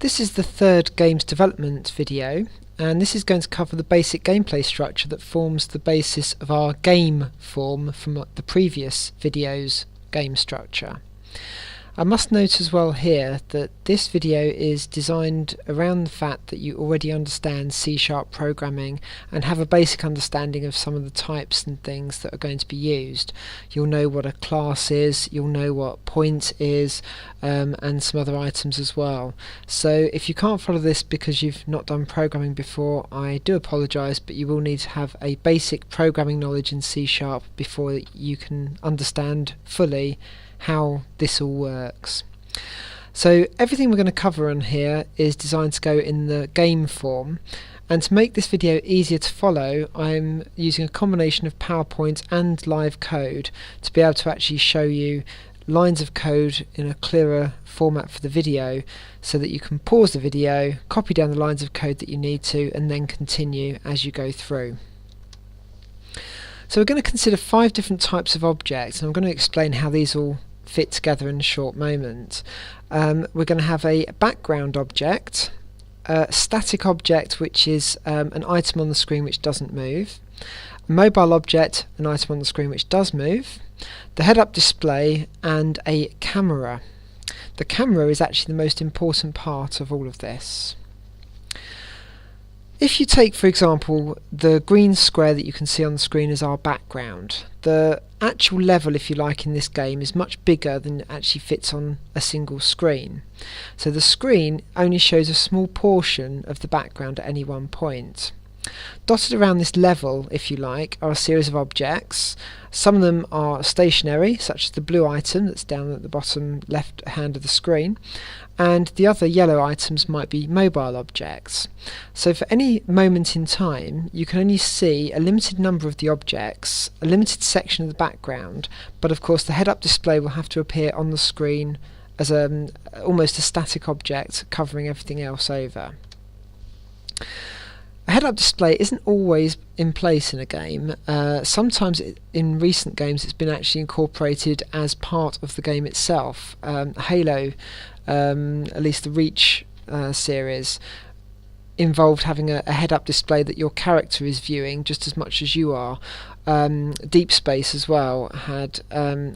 This is the third games development video, and this is going to cover the basic gameplay structure that forms the basis of our game form from the previous video's game structure. I must note as well here that this video is designed around the fact that you already understand C# programming and have a basic understanding of some of the types and things that are going to be used. You'll know what a class is, you'll know what point is, and some other items as well. So if you can't follow this because you've not done programming before, I do apologise, but you will need to have a basic programming knowledge in C# before you can understand fully how this all works. So everything we're going to cover on here is designed to go in the game form, and to make this video easier to follow I'm using a combination of PowerPoint and live code to be able to actually show you lines of code in a clearer format for the video, so that you can pause the video, copy down the lines of code that you need to, and then continue as you go through. So we're going to consider 5 different types of objects, and I'm going to explain how these all fit together in a short moment. We're going to have a background object, a static object which is an item on the screen which doesn't move, a mobile object, an item on the screen which does move, the head-up display, and a camera. The camera is actually the most important part of all of this. If you take, for example, the green square that you can see on the screen as our background, the actual level, if you like, in this game is much bigger than it actually fits on a single screen. So the screen only shows a small portion of the background at any one point. Dotted around this level, if you like, are a series of objects. Some of them are stationary, such as the blue item that's down at the bottom left hand of the screen, and the other yellow items might be mobile objects. So for any moment in time you can only see a limited number of the objects, a limited section of the background, but of course the head-up display will have to appear on the screen as almost a static object covering everything else over. A head-up display isn't always in place in a game. Sometimes in recent games it's been actually incorporated as part of the game itself. Halo, at least the Reach series, involved having a head-up display that your character is viewing just as much as you are. Deep Space as well had,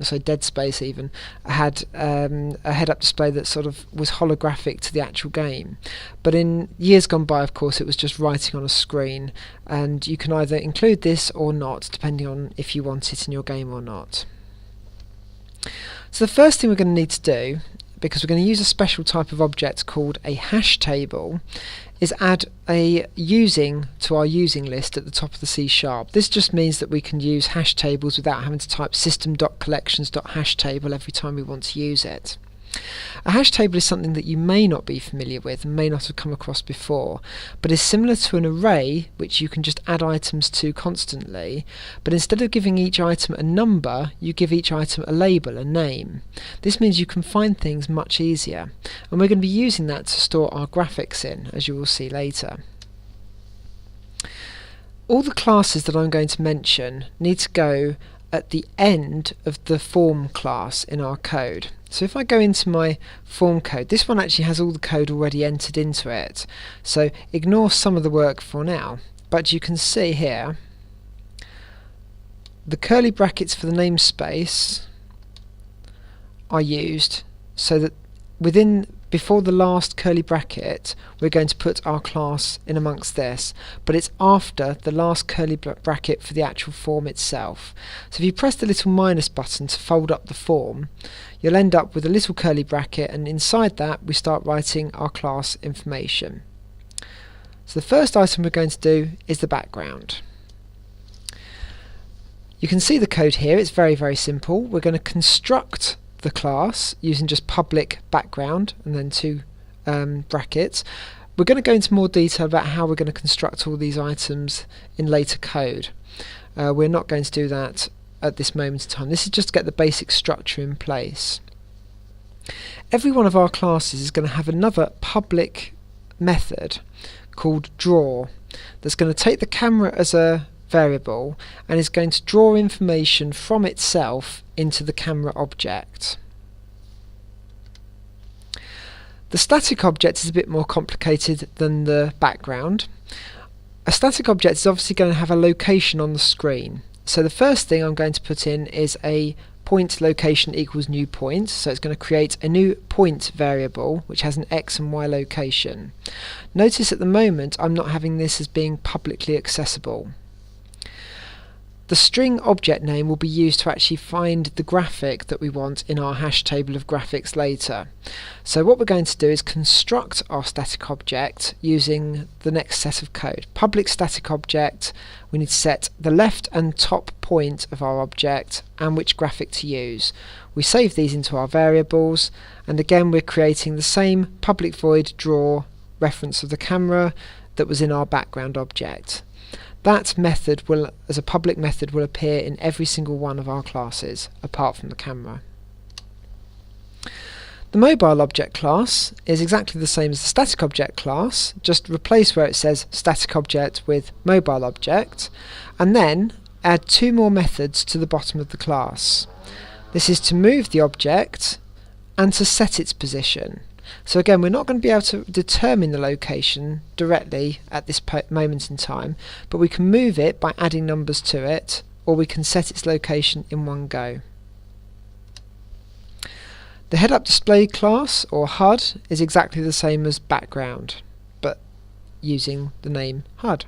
so Dead Space even, had a head-up display that sort of was holographic to the actual game. But in years gone by, of course, it was just writing on a screen, and you can either include this or not, depending on if you want it in your game or not. So the first thing we're going to need to do, because we're going to use a special type of object called a hash table, is add a using to our using list at the top of the C#. This just means that we can use hash tables without having to type system.collections.hashtable every time we want to use it. A hash table is something that you may not be familiar with and may not have come across before, but is similar to an array which you can just add items to constantly, but instead of giving each item a number, you give each item a label, a name. This means you can find things much easier, and we're going to be using that to store our graphics in, as you will see later. All the classes that I'm going to mention need to go at the end of the form class in our code. So if I go into my form code, this one actually has all the code already entered into it, so ignore some of the work for now, but you can see here the curly brackets for the namespace are used so that before the last curly bracket we're going to put our class in amongst this, but it's after the last curly bracket for the actual form itself. So if you press the little minus button to fold up the form, you'll end up with a little curly bracket, and inside that we start writing our class information. So the first item we're going to do is the background. You can see the code here. It's very, very simple. We're going to construct the class using just public background and then 2 brackets. We're going to go into more detail about how we're going to construct all these items in later code. We're not going to do that at this moment in time. This is just to get the basic structure in place. Every one of our classes is going to have another public method called draw that's going to take the camera as a variable and is going to draw information from itself into the camera object. The static object is a bit more complicated than the background. A static object is obviously going to have a location on the screen. So the first thing I'm going to put in is a point location equals new point. So it's going to create a new point variable which has an x and y location. Notice at the moment I'm not having this as being publicly accessible. The string object name will be used to actually find the graphic that we want in our hash table of graphics later. So what we're going to do is construct our static object using the next set of code. Public static object, we need to set the left and top point of our object and which graphic to use. We save these into our variables, and again we're creating the same public void draw reference of the camera that was in our background object. That method will, as a public method, will appear in every single one of our classes, apart from the camera. The mobile object class is exactly the same as the static object class, just replace where it says static object with mobile object, and then add two more methods to the bottom of the class. This is to move the object and to set its position. So again, we're not going to be able to determine the location directly at this moment in time, but we can move it by adding numbers to it, or we can set its location in one go. The head-up display class, or HUD, is exactly the same as background, but using the name HUD.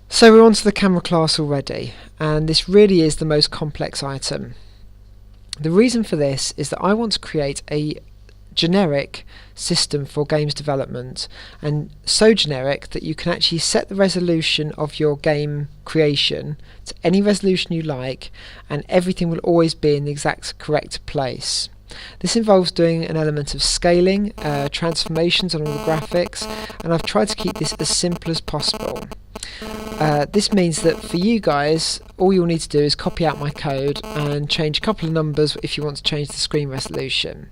So we're on to the camera class already, and this really is the most complex item. The reason for this is that I want to create a generic system for games development, and so generic that you can actually set the resolution of your game creation to any resolution you like, and everything will always be in the exact correct place. This involves doing an element of scaling, transformations on all the graphics, and I've tried to keep this as simple as possible. This means that for you guys, all you'll need to do is copy out my code and change a couple of numbers if you want to change the screen resolution.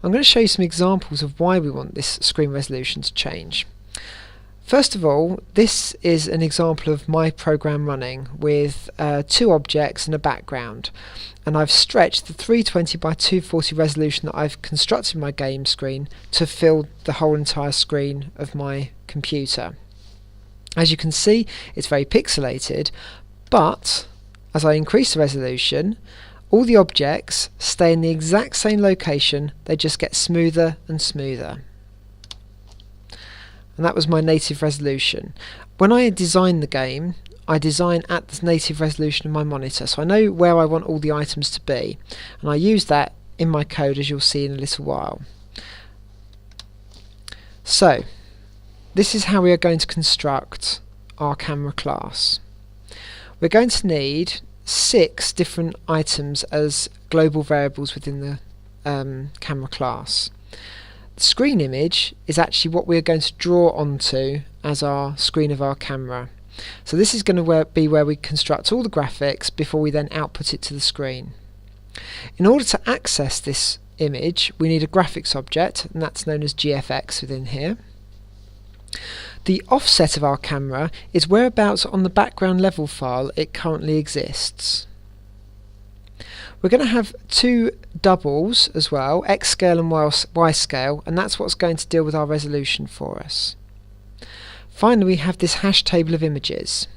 I'm going to show you some examples of why we want this screen resolution to change. First of all, this is an example of my program running with two objects and a background, and I've stretched the 320 by 240 resolution that I've constructed in my game screen to fill the whole entire screen of my computer. As you can see, it's very pixelated, but as I increase the resolution, all the objects stay in the exact same location, they just get smoother and smoother. And that was my native resolution. When I design the game, I design at the native resolution of my monitor, so I know where I want all the items to be, and I use that in my code, as you'll see in a little while. So this is how we are going to construct our camera class. We're going to need 6 different items as global variables within the camera class. The screen image is actually what we're going to draw onto as our screen of our camera. So this is going to be where we construct all the graphics before we then output it to the screen. In order to access this image, we need a graphics object, and that's known as GFX within here. The offset of our camera is whereabouts on the background level file it currently exists. We're going to have 2 doubles as well, X scale and Y scale, and that's what's going to deal with our resolution for us. Finally, we have this hash table of images.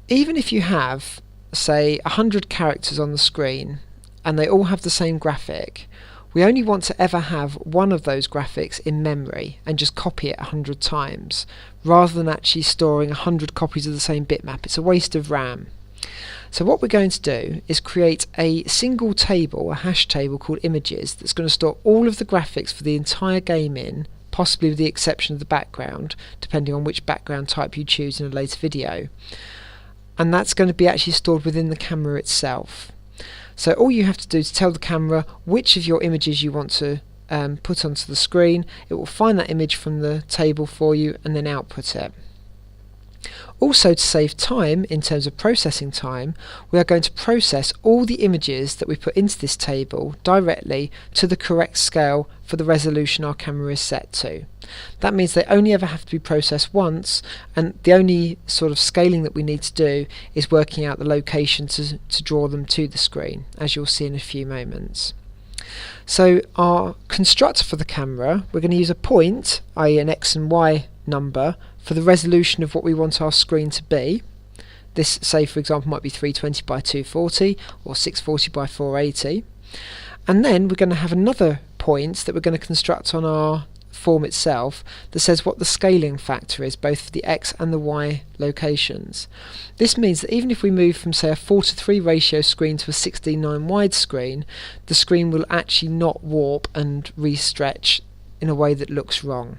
Even if you have, say, 100 characters on the screen and they all have the same graphic, we only want to ever have one of those graphics in memory and just copy it 100 times, rather than actually storing 100 copies of the same bitmap. It's a waste of RAM. So what we're going to do is create a single table, a hash table called images, that's going to store all of the graphics for the entire game in, possibly with the exception of the background, depending on which background type you choose in a later video. And that's going to be actually stored within the camera itself. So all you have to do is tell the camera which of your images you want to put onto the screen. It will find that image from the table for you and then output it. Also, to save time in terms of processing time, we are going to process all the images that we put into this table directly to the correct scale for the resolution our camera is set to. That means they only ever have to be processed once, and the only sort of scaling that we need to do is working out the location to draw them to the screen, as you'll see in a few moments. So our constructor for the camera, we're going to use a point, i.e. an x and y number, for the resolution of what we want our screen to be. This, say for example, might be 320 by 240 or 640 by 480. And then we're going to have another point that we're going to construct on our form itself that says what the scaling factor is, both for the x and the y locations. This means that even if we move from, say, a 4:3 ratio screen to a 16:9 wide screen, the screen will actually not warp and re-stretch in a way that looks wrong.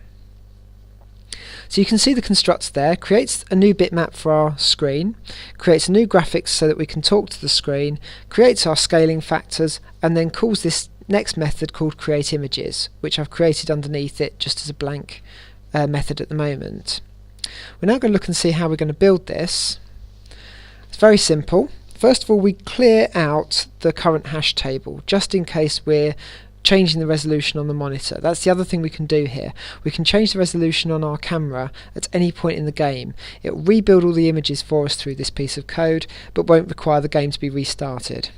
So you can see the constructor there creates a new bitmap for our screen, creates a new graphics so that we can talk to the screen, creates our scaling factors, and then calls this next method called create images, which I've created underneath it just as a blank method at the moment. We're now going to look and see how we're going to build this. It's very simple. First of all, we clear out the current hash table just in case we're changing the resolution on the monitor. That's the other thing we can do here. We can change the resolution on our camera at any point in the game. It will rebuild all the images for us through this piece of code, but won't require the game to be restarted.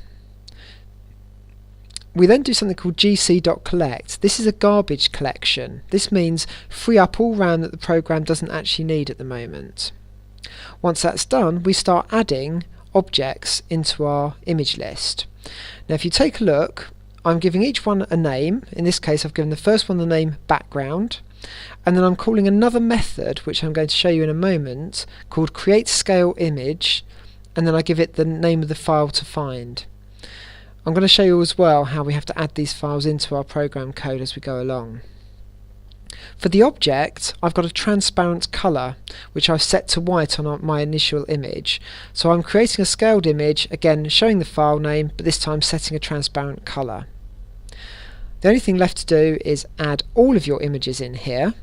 We then do something called gc.collect. This is a garbage collection. This means free up all RAM that the program doesn't actually need at the moment. Once that's done, we start adding objects into our image list. Now if you take a look, I'm giving each one a name. In this case I've given the first one the name background, and then I'm calling another method which I'm going to show you in a moment called createScaleImage, and then I give it the name of the file to find. I'm going to show you as well how we have to add these files into our program code as we go along. For the object, I've got a transparent colour which I've set to white on my initial image. So I'm creating a scaled image, again showing the file name, but this time setting a transparent colour. The only thing left to do is add all of your images in here.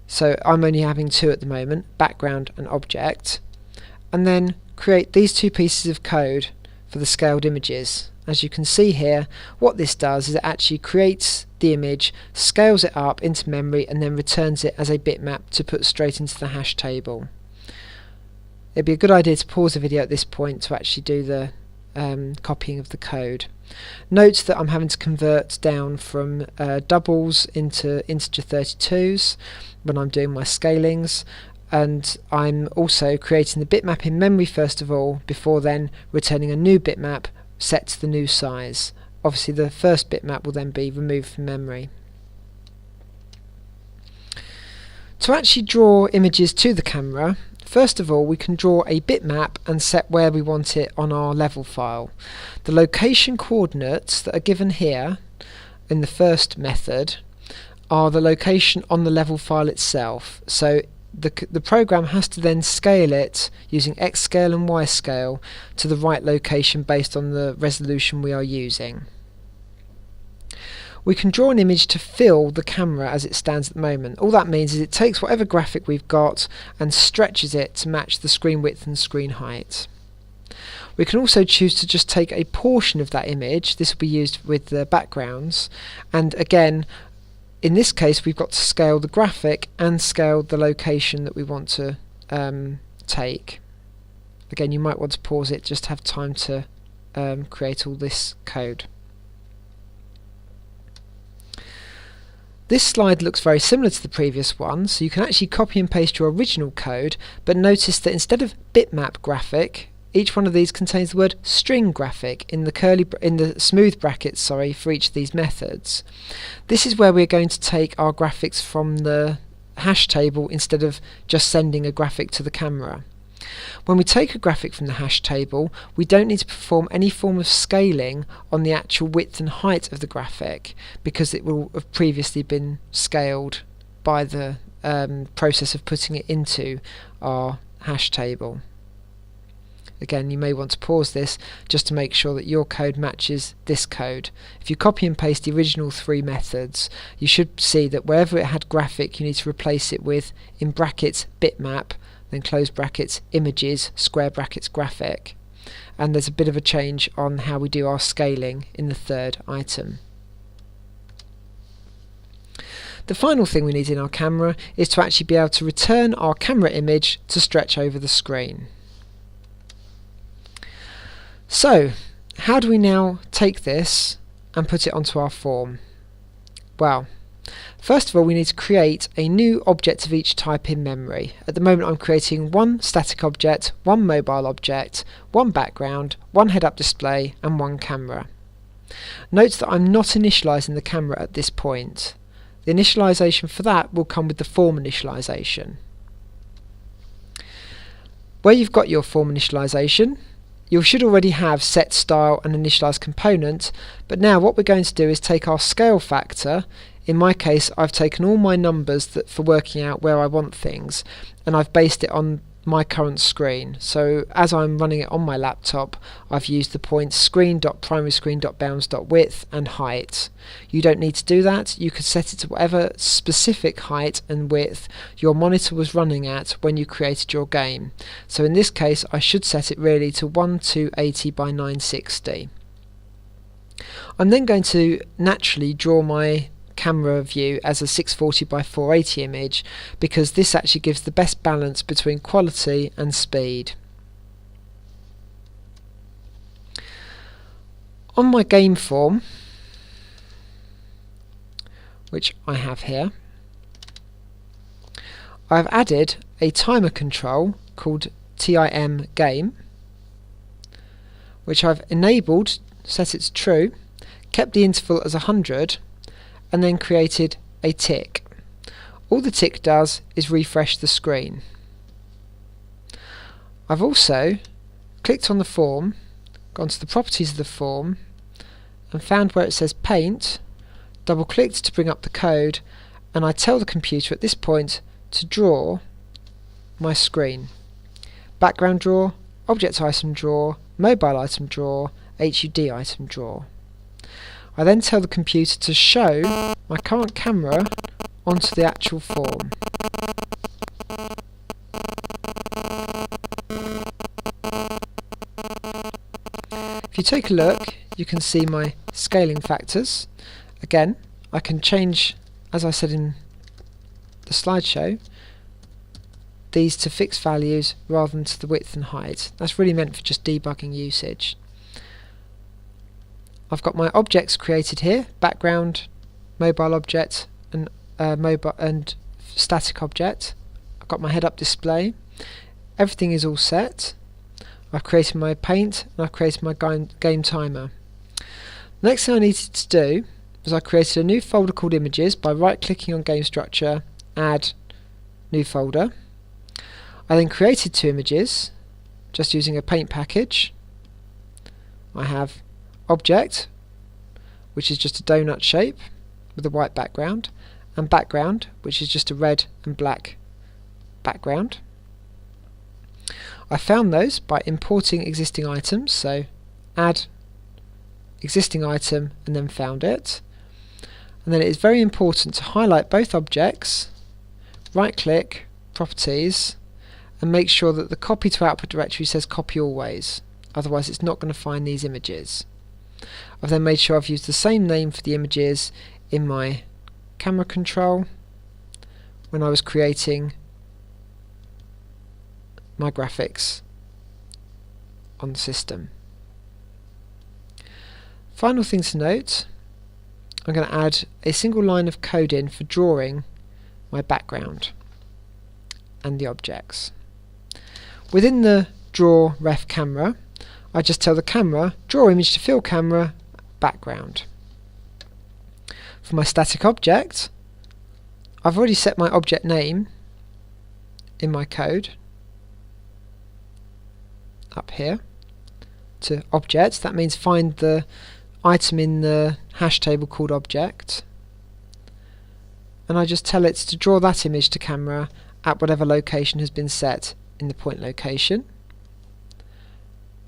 So I'm only having two at the moment, background and object, and then create these two pieces of code for the scaled images. As you can see here, what this does is it actually creates the image, scales it up into memory, and then returns it as a bitmap to put straight into the hash table. It'd be a good idea to pause the video at this point to actually do the copying of the code. Note that I'm having to convert down from doubles into integer 32s when I'm doing my scalings, and I'm also creating the bitmap in memory first of all, before then returning a new bitmap set to the new size. Obviously the first bitmap will then be removed from memory. To actually draw images to the camera, first of all we can draw a bitmap and set where we want it on our level file. The location coordinates that are given here in the first method are the location on the level file itself. So the program has to then scale it using X scale and Y scale to the right location based on the resolution we are using. We can draw an image to fill the camera as it stands at the moment. All that means is it takes whatever graphic we've got and stretches it to match the screen width and screen height. We can also choose to just take a portion of that image. This will be used with the backgrounds, and again in this case we've got to scale the graphic and scale the location that we want to take. Again, you might want to pause it just to have time to create all this code. This slide looks very similar to the previous one, so you can actually copy and paste your original code, but notice that instead of bitmap graphic, each one of these contains the word string graphic in the smooth brackets, for each of these methods. This is where we're going to take our graphics from the hash table instead of just sending a graphic to the camera. When we take a graphic from the hash table, we don't need to perform any form of scaling on the actual width and height of the graphic, because it will have previously been scaled by the process of putting it into our hash table. Again, you may want to pause this just to make sure that your code matches this code. If you copy and paste the original three methods, you should see that wherever it had graphic, you need to replace it with, in brackets, bitmap, then close brackets, images, square brackets, graphic. And there's a bit of a change on how we do our scaling in the third item. The final thing we need in our camera is to actually be able to return our camera image to stretch over the screen. So, how do we now take this and put it onto our form? Well, first of all, we need to create a new object of each type in memory. At the moment I'm creating one static object, one mobile object, one background, one head-up display and one camera. Note that I'm not initializing the camera at this point. The initialization for that will come with the form initialization. Where you've got your form initialization, you should already have set style and initialize component, but now what we're going to do is take our scale factor. In my case, I've taken all my numbers for working out where I want things, and I've based it on my current screen. So as I'm running it on my laptop, I've used the points screen.primaryscreen.bounds.width and height. You don't need to do that. You could set it to whatever specific height and width your monitor was running at when you created your game. So in this case, I should set it really to 1280 by 960. I'm then going to naturally draw my camera view as a 640 by 480 image, because this actually gives the best balance between quality and speed. On my game form, which I have here, I've added a timer control called TIM game, which I've enabled, set it to true, kept the interval as 100, and then created a tick. All the tick does is refresh the screen. I've also clicked on the form, gone to the properties of the form, and found where it says paint, double clicked to bring up the code, and I tell the computer at this point to draw my screen. Background draw, object item draw, mobile item draw, HUD item draw. I then tell the computer to show my current camera onto the actual form. If you take a look, you can see my scaling factors. Again, I can change, as I said in the slideshow, these to fixed values rather than to the width and height. That's really meant for just debugging usage. I've got my objects created here: background, mobile object and static object. I've got my head-up display. Everything is all set. I've created my paint and I've created my game timer. The next thing I needed to do was I created a new folder called images by right-clicking on game structure, add new folder. I then created two images just using a paint package. I have object, which is just a donut shape with a white background, and background, which is just a red and black background. I found those by importing existing items, so add existing item and then found it. And then it is very important to highlight both objects, right click, properties, and make sure that the copy to output directory says copy always, otherwise it's not going to find these images. I've then made sure I've used the same name for the images in my camera control when I was creating my graphics on the system. Final thing to note, I'm going to add a single line of code in for drawing my background and the objects. Within the draw ref camera, I just tell the camera, draw image to fill camera, background. For my static object, I've already set my object name in my code up here to object. That means find the item in the hash table called object, and I just tell it to draw that image to camera at whatever location has been set in the point location,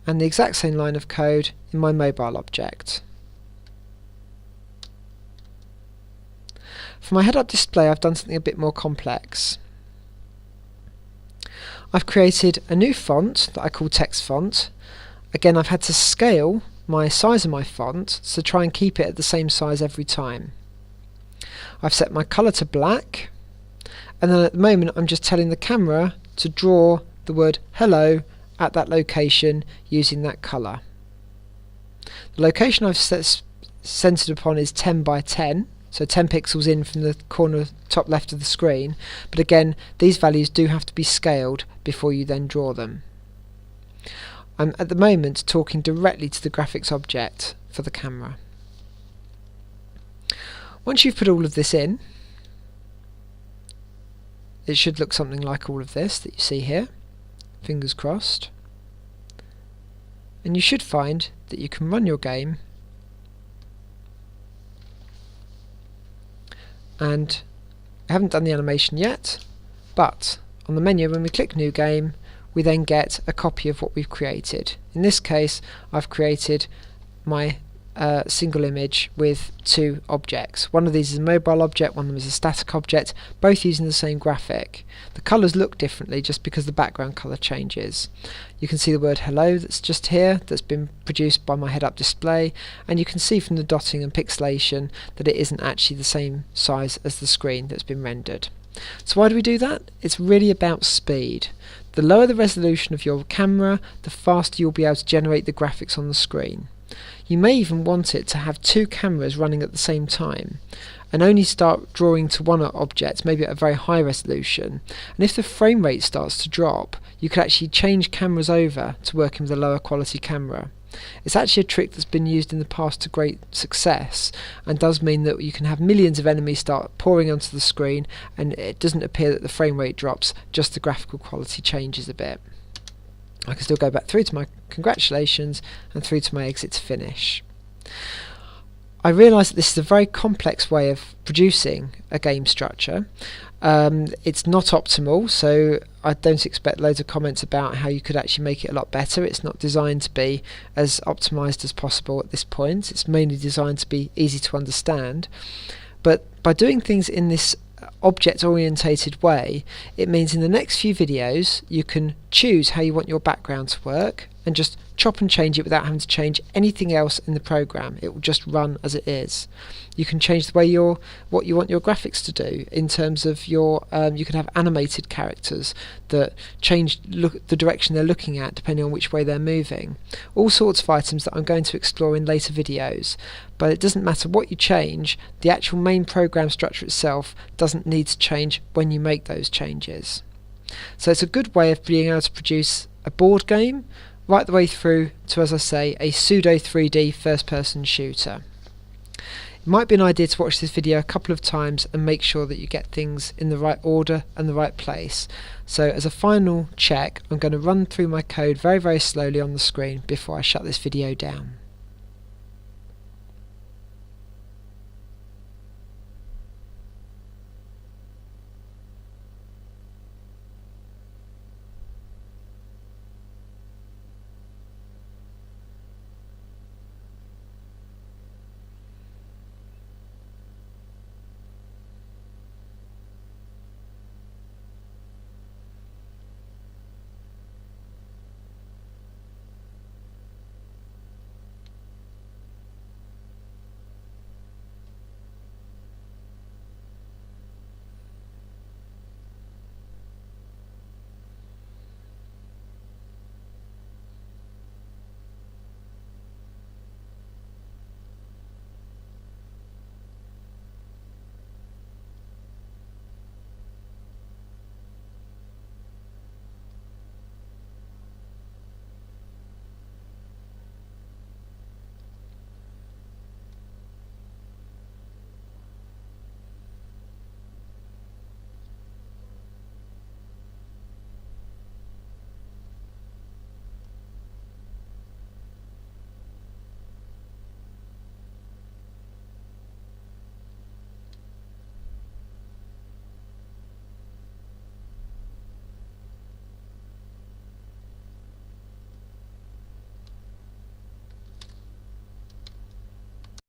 and the exact same line of code in my mobile object. For my head-up display, I've done something a bit more complex. I've created a new font that I call text font. Again, I've had to scale my size of my font to try and keep it at the same size every time. I've set my colour to black, and then at the moment I'm just telling the camera to draw the word hello at that location using that colour. The location I've centered upon is 10 by 10, so 10 pixels in from the corner top left of the screen, but again these values do have to be scaled before you then draw them. I'm at the moment talking directly to the graphics object for the camera. Once you've put all of this in, it should look something like all of this that you see here, fingers crossed, and you should find that you can run your game and I haven't done the animation yet, but on the menu when we click New Game we then get a copy of what we've created. In this case I've created my single image with two objects. One of these is a mobile object, one of them is a static object, both using the same graphic. The colours look differently just because the background colour changes. You can see the word hello that's just here, that's been produced by my head-up display, and you can see from the dotting and pixelation that it isn't actually the same size as the screen that's been rendered. So why do we do that? It's really about speed. The lower the resolution of your camera, the faster you'll be able to generate the graphics on the screen. You may even want it to have two cameras running at the same time and only start drawing to one object, maybe at a very high resolution, and if the frame rate starts to drop you could actually change cameras over to working with a lower quality camera. It's actually a trick that's been used in the past to great success and does mean that you can have millions of enemies start pouring onto the screen and it doesn't appear that the frame rate drops, just the graphical quality changes a bit. I can still go back through to my congratulations and through to my exit to finish. I realise that this is a very complex way of producing a game structure. It's not optimal, so I don't expect loads of comments about how you could actually make it a lot better. It's not designed to be as optimised as possible at this point. It's mainly designed to be easy to understand. But by doing things in this object orientated way, it means in the next few videos you can choose how you want your background to work and just chop and change it without having to change anything else in the program. It will just run as it is. You can change the way what you want your graphics to do in terms of your you can have animated characters that change the direction they're looking at depending on which way they're moving. All sorts of items that I'm going to explore in later videos, but it doesn't matter what you change, the actual main program structure itself doesn't need to change when you make those changes. So it's a good way of being able to produce a board game right the way through to, as I say, a pseudo 3D first person shooter. It might be an idea to watch this video a couple of times and make sure that you get things in the right order and the right place. So as a final check, I'm going to run through my code very slowly on the screen before I shut this video down.